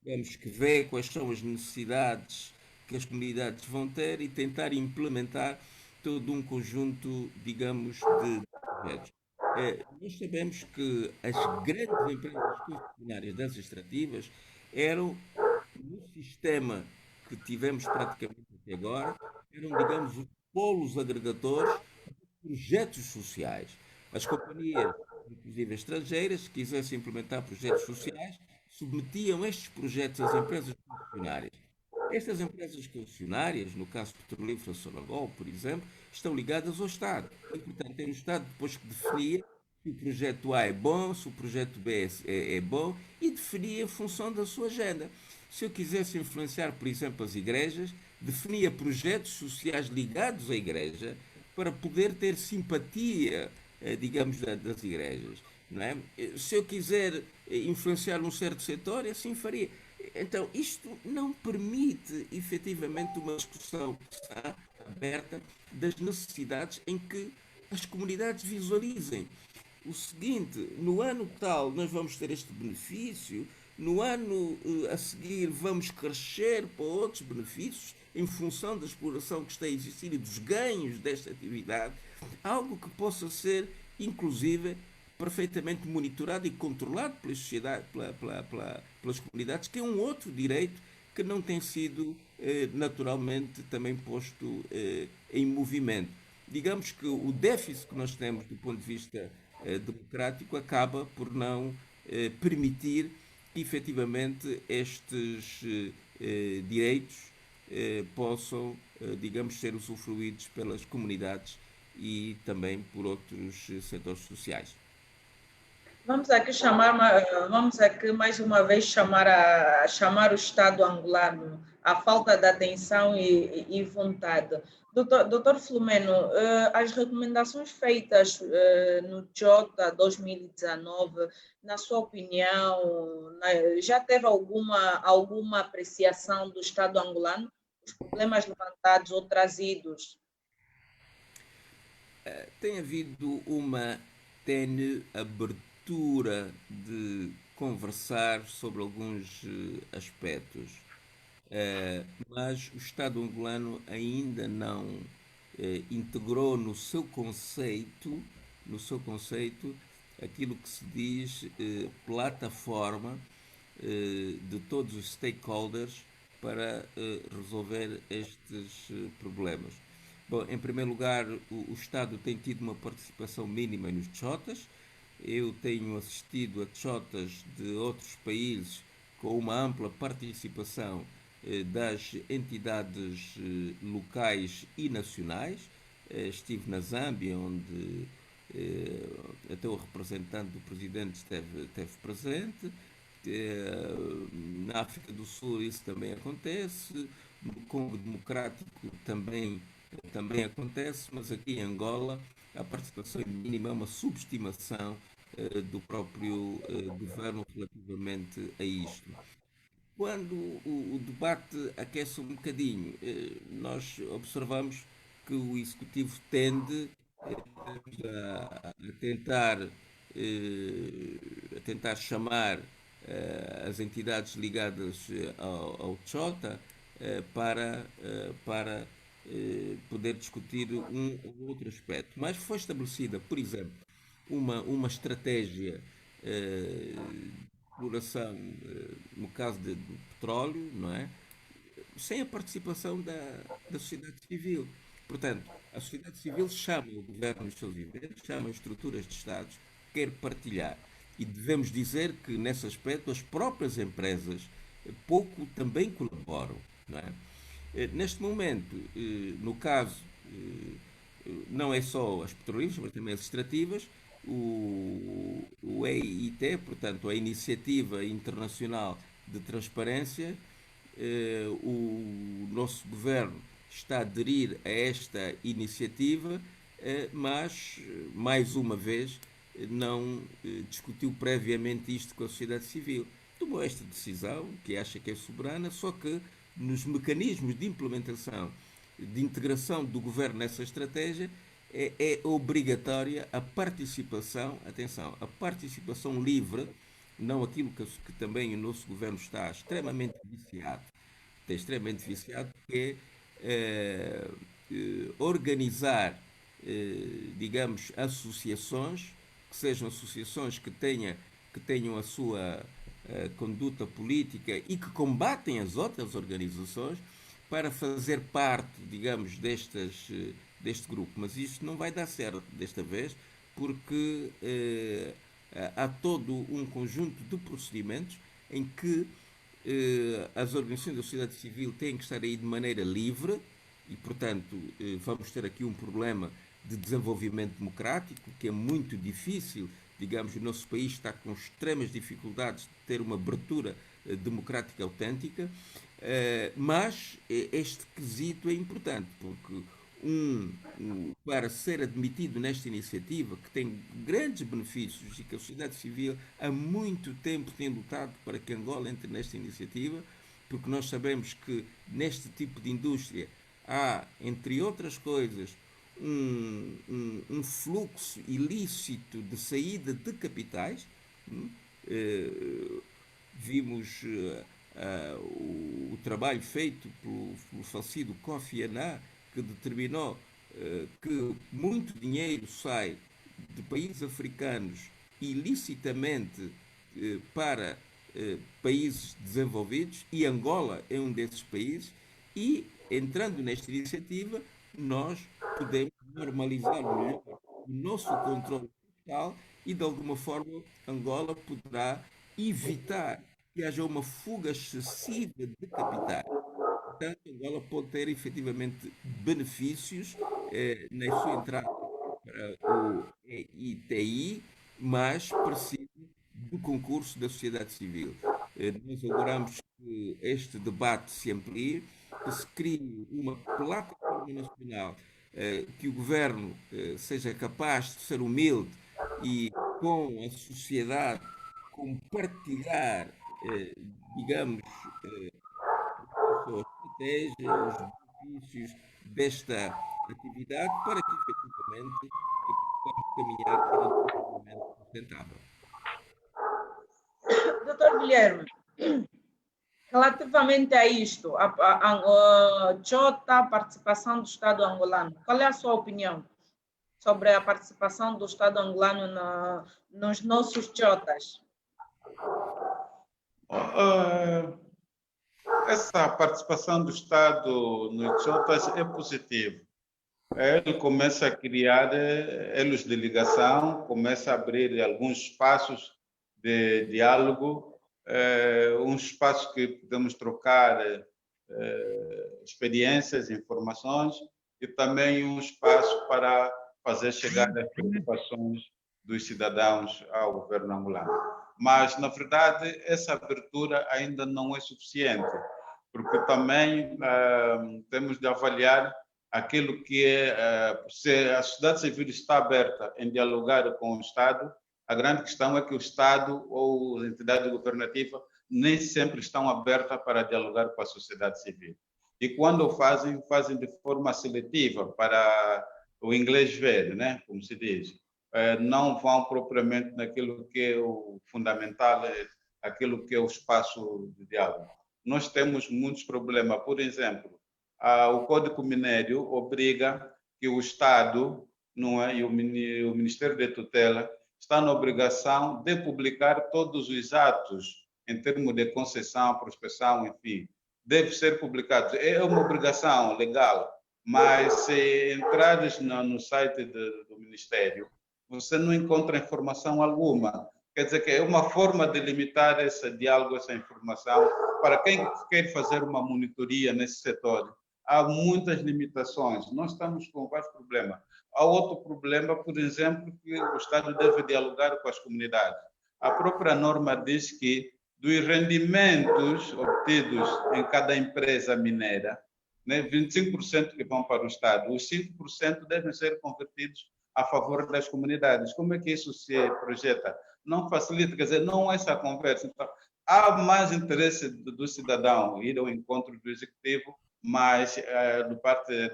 digamos, que vê quais são as necessidades que as comunidades vão ter e tentar implementar todo um conjunto, digamos, de projetos. Nós sabemos que as grandes empresas concessionárias das extrativas eram, no sistema que tivemos praticamente até agora, eram, digamos, os polos agregadores de projetos sociais. As companhias, inclusive estrangeiras, se quisessem implementar projetos sociais, submetiam estes projetos às empresas concessionárias. Estas empresas concessionárias, no caso petrolífero Sonangol, por exemplo, estão ligadas ao Estado. E, portanto, é o Estado depois que definia se o projeto A é bom, se o projeto B é bom, e definia em função da sua agenda. Se eu quisesse influenciar, por exemplo, as igrejas, definia projetos sociais ligados à igreja para poder ter simpatia, digamos, das igrejas. Não é? Se eu quiser influenciar um certo setor, assim faria. Então, isto não permite efetivamente uma discussão aberta das necessidades em que as comunidades visualizem o seguinte: no ano tal nós vamos ter este benefício, no ano a seguir vamos crescer para outros benefícios em função da exploração que está a existir e dos ganhos desta atividade, algo que possa ser, inclusive, perfeitamente monitorado e controlado pela sociedade, pelas comunidades, que é um outro direito que não tem sido naturalmente também posto em movimento. Digamos que o déficit que nós temos do ponto de vista democrático acaba por não permitir que efetivamente estes direitos possam, digamos, ser usufruídos pelas comunidades e também por outros setores sociais. Vamos aqui mais uma vez chamar o Estado angolano à falta de atenção e vontade. Doutor Filomeno, as recomendações feitas no Jota 2019, na sua opinião, já teve alguma apreciação do Estado angolano? Os problemas levantados ou trazidos? Tem havido uma tenue abertura de conversar sobre alguns aspectos. Mas o Estado angolano ainda não integrou no seu conceito aquilo que se diz plataforma de todos os stakeholders para resolver estes problemas. Bom, em primeiro lugar, o Estado tem tido uma participação mínima nos TXOTAs. Eu tenho assistido a TXOTAs de outros países com uma ampla participação das entidades locais e nacionais. Estive na Zâmbia, onde até o representante do presidente esteve presente. Na África do Sul isso também acontece, no Congo Democrático também acontece, mas aqui em Angola a participação é mínima, é uma subestimação do próprio governo relativamente a isto. Quando o debate aquece um bocadinho, nós observamos que o Executivo tende a tentar, chamar as entidades ligadas ao Chota para poder discutir um ou outro aspecto. Mas foi estabelecida, por exemplo, uma estratégia exploração, no caso do petróleo, não é? Sem a participação da sociedade civil. Portanto, a sociedade civil chama o governo dos seus eventos, chama as estruturas de Estados, quer partilhar. E devemos dizer que, nesse aspecto, as próprias empresas pouco também colaboram. Não é? Neste momento, no caso, não é só as petrolíferas, mas também as extrativas, o EIT, portanto, a Iniciativa Internacional de Transparência, o nosso governo está a aderir a esta iniciativa, mas, mais uma vez, não discutiu previamente isto com a sociedade civil. Tomou esta decisão, que acha que é soberana, só que nos mecanismos de implementação, de integração do governo nessa estratégia, é obrigatória a participação, atenção, a participação livre, não aquilo que também o nosso governo está extremamente viciado, que é organizar, digamos, associações, que sejam associações que tenham a sua conduta política e que combatem as outras organizações para fazer parte, digamos, deste grupo. Mas isto não vai dar certo desta vez, porque há todo um conjunto de procedimentos em que as organizações da sociedade civil têm que estar aí de maneira livre e, portanto, vamos ter aqui um problema de desenvolvimento democrático que é muito difícil. Digamos, o nosso país está com extremas dificuldades de ter uma abertura democrática autêntica, mas este quesito é importante, porque para ser admitido nesta iniciativa, que tem grandes benefícios e que a sociedade civil há muito tempo tem lutado para que Angola entre nesta iniciativa, porque nós sabemos que neste tipo de indústria há, entre outras coisas, um fluxo ilícito de saída de capitais. Vimos o trabalho feito pelo falecido Kofi Annan, que determinou que muito dinheiro sai de países africanos ilicitamente para países desenvolvidos, e Angola é um desses países, e entrando nesta iniciativa nós podemos normalizar melhor o nosso controle fiscal e de alguma forma Angola poderá evitar que haja uma fuga excessiva de capitais. Portanto, Angola pode ter efetivamente benefícios na sua entrada para o EITI, mas precisa do concurso da sociedade civil. Nós auguramos que este debate se amplie, que se crie uma plataforma nacional, que o governo seja capaz de ser humilde e com a sociedade compartilhar, digamos, a sua estratégia, os benefícios desta atividade para que efetivamente possamos caminhar para um desenvolvimento sustentável. Doutor Guilherme, relativamente a isto, a Chota, a participação do Estado angolano, qual é a sua opinião sobre a participação do Estado angolano nos nossos Chotas? Essa participação do Estado nos Chotas é positiva. Ele começa a criar elos de ligação, começa a abrir alguns espaços de diálogo um espaço que podemos trocar experiências, informações e também um espaço para fazer chegar as preocupações dos cidadãos ao governo angolano. Mas, na verdade, essa abertura ainda não é suficiente, porque também temos de avaliar aquilo que se a sociedade civil está aberta em dialogar com o Estado. A grande questão é que o Estado ou a entidade governativa nem sempre estão abertas para dialogar com a sociedade civil. E quando o fazem, fazem de forma seletiva para o inglês ver, né? Como se diz. Não vão propriamente naquilo que é o fundamental, aquilo que é o espaço de diálogo. Nós temos muitos problemas. Por exemplo, o Código Minério obriga que o Estado, não é, e o Ministério da Tutela está na obrigação de publicar todos os atos em termos de concessão, prospecção, enfim, deve ser publicado. É uma obrigação legal, mas se entrares no site do Ministério, você não encontra informação alguma. Quer dizer que é uma forma de limitar esse diálogo, essa informação, para quem quer fazer uma monitoria nesse setor. Há muitas limitações. Nós estamos com vários problemas. Há outro problema, por exemplo, que o Estado deve dialogar com as comunidades. A própria norma diz que dos rendimentos obtidos em cada empresa mineira, né, 25% que vão para o Estado, os 5% devem ser convertidos a favor das comunidades. Como é que isso se projeta? Não facilita, quer dizer, não é essa conversa. Então, há mais interesse do cidadão ir ao encontro do executivo, mas da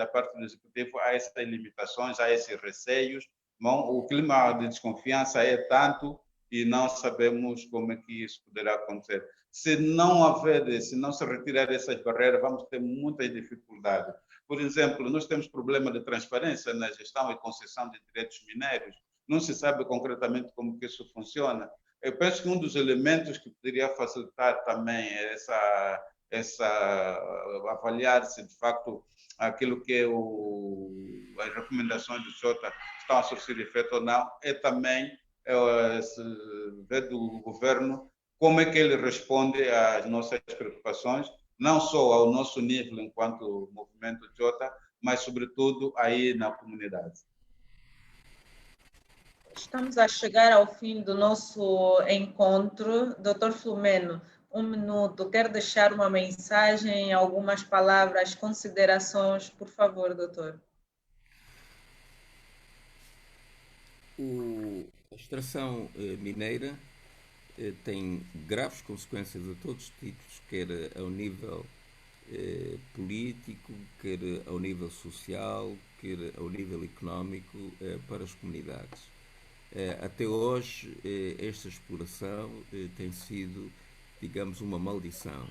parte do executivo há essas limitações, há esses receios. Bom, o clima de desconfiança é tanto e não sabemos como é que isso poderá acontecer. Se não se retirar essas barreiras, vamos ter muitas dificuldades. Por exemplo, nós temos problema de transparência na gestão e concessão de direitos minérios. Não se sabe concretamente como que isso funciona. Eu penso que um dos elementos que poderia facilitar também avaliar-se de facto aquilo que é as recomendações do Jota estão a surtir efeito ou não, é também se ver do governo como é que ele responde às nossas preocupações, não só ao nosso nível enquanto movimento Jota, mas sobretudo aí na comunidade. Estamos a chegar ao fim do nosso encontro. Dr. Filomeno, 1 minuto. Quer deixar uma mensagem, algumas palavras, considerações? Por favor, doutor. A extração mineira tem graves consequências a todos os títulos, quer ao nível político, quer ao nível social, quer ao nível económico para as comunidades. Até hoje, esta exploração tem sido, digamos, uma maldição.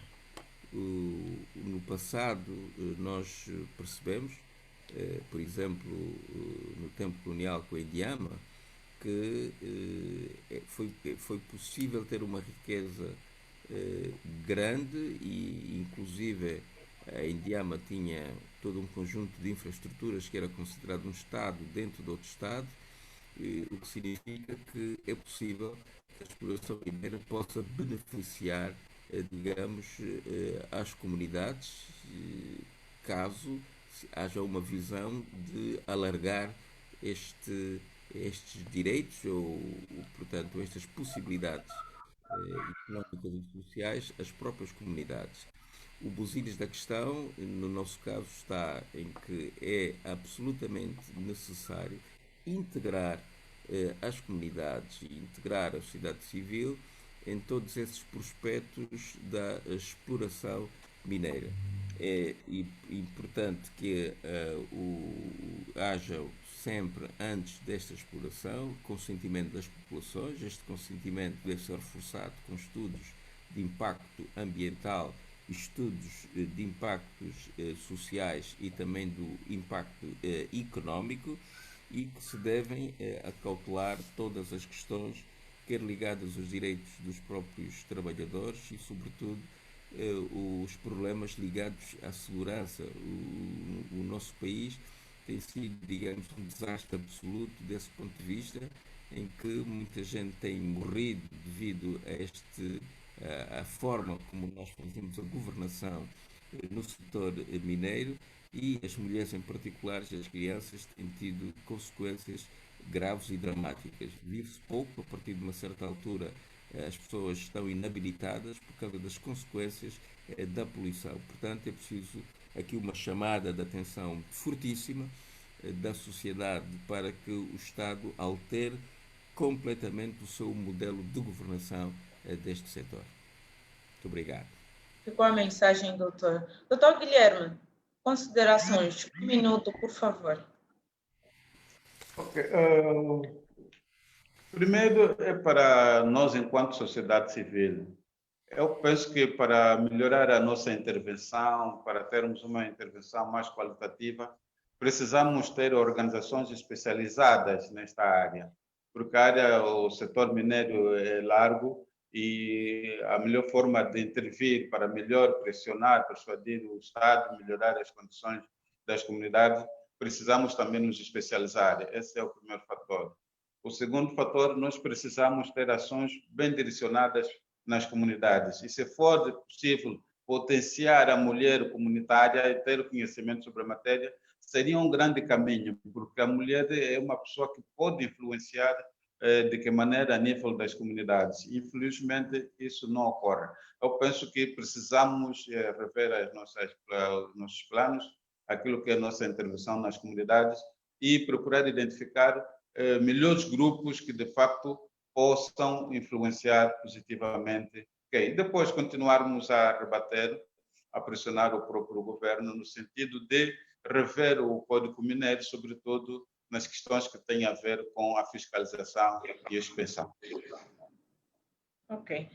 No passado, nós percebemos, por exemplo, no tempo colonial com a Indiama, que foi possível ter uma riqueza grande e, inclusive, a Indiama tinha todo um conjunto de infraestruturas que era considerado um Estado dentro de outro Estado, o que significa que é possível que a exploração mineira possa beneficiar, digamos, às comunidades, caso haja uma visão de alargar estes direitos ou, portanto, estas possibilidades económicas e sociais às próprias comunidades. O busilis da questão, no nosso caso, está em que é absolutamente necessário integrar as comunidades e integrar a sociedade civil em todos esses prospectos da exploração mineira. É importante que haja sempre, antes desta exploração, consentimento das populações. Este consentimento deve ser reforçado com estudos de impacto ambiental, estudos de impactos sociais e também do impacto económico, e que se devem acautelar todas as questões, quer ligadas aos direitos dos próprios trabalhadores e, sobretudo, os problemas ligados à segurança. O nosso país tem sido, digamos, um desastre absoluto desse ponto de vista, em que muita gente tem morrido devido a a forma como nós fazemos a governação no setor mineiro, e as mulheres em particular, as crianças, têm tido consequências graves e dramáticas. Vive-se pouco, a partir de uma certa altura as pessoas estão inabilitadas por causa das consequências da poluição. Portanto, é preciso aqui uma chamada de atenção fortíssima da sociedade para que o Estado altere completamente o seu modelo de governação deste setor. Muito obrigado. Ficou a mensagem, doutor. Doutor Guilherme, considerações. 1 minuto, por favor. Ok. Primeiro, é para nós, enquanto sociedade civil, eu penso que para melhorar a nossa intervenção, para termos uma intervenção mais qualitativa, precisamos ter organizações especializadas nesta área, porque o setor minério é largo e a melhor forma de intervir para melhor pressionar, persuadir o Estado, melhorar as condições das comunidades, precisamos também nos especializar. Esse é o primeiro fator. O segundo fator, nós precisamos ter ações bem direcionadas nas comunidades. E se for possível potenciar a mulher comunitária e ter o conhecimento sobre a matéria, seria um grande caminho, porque a mulher é uma pessoa que pode influenciar de que maneira a nível das comunidades. Infelizmente, isso não ocorre. Eu penso que precisamos rever os nossos planos, aquilo que é a nossa intervenção nas comunidades e procurar identificar melhores grupos que, de facto, possam influenciar positivamente. Okay. Depois continuarmos a rebater, a pressionar o próprio governo no sentido de rever o Código Mineiro, sobretudo nas questões que têm a ver com a fiscalização e a inspeção. Ok.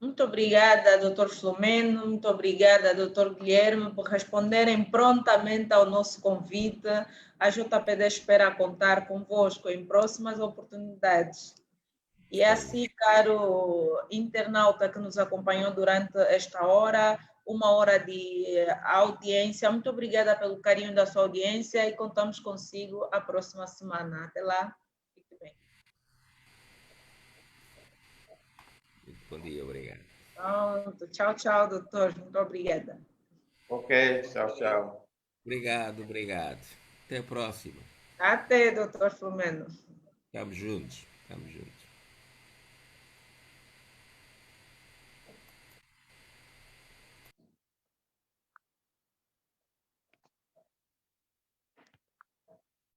Muito obrigada, doutor Filomeno, muito obrigada, doutor Guilherme, por responderem prontamente ao nosso convite. A JPD espera contar convosco em próximas oportunidades. E assim, caro internauta que nos acompanhou durante esta hora, 1 hora de audiência, muito obrigada pelo carinho da sua audiência e contamos consigo a próxima semana. Até lá, fique bem. Bom dia, obrigado. Pronto. Tchau, tchau, doutor. Muito obrigada. Ok, tchau, tchau. Obrigado. Até a próxima. Até, doutor Filomeno. Estamos juntos.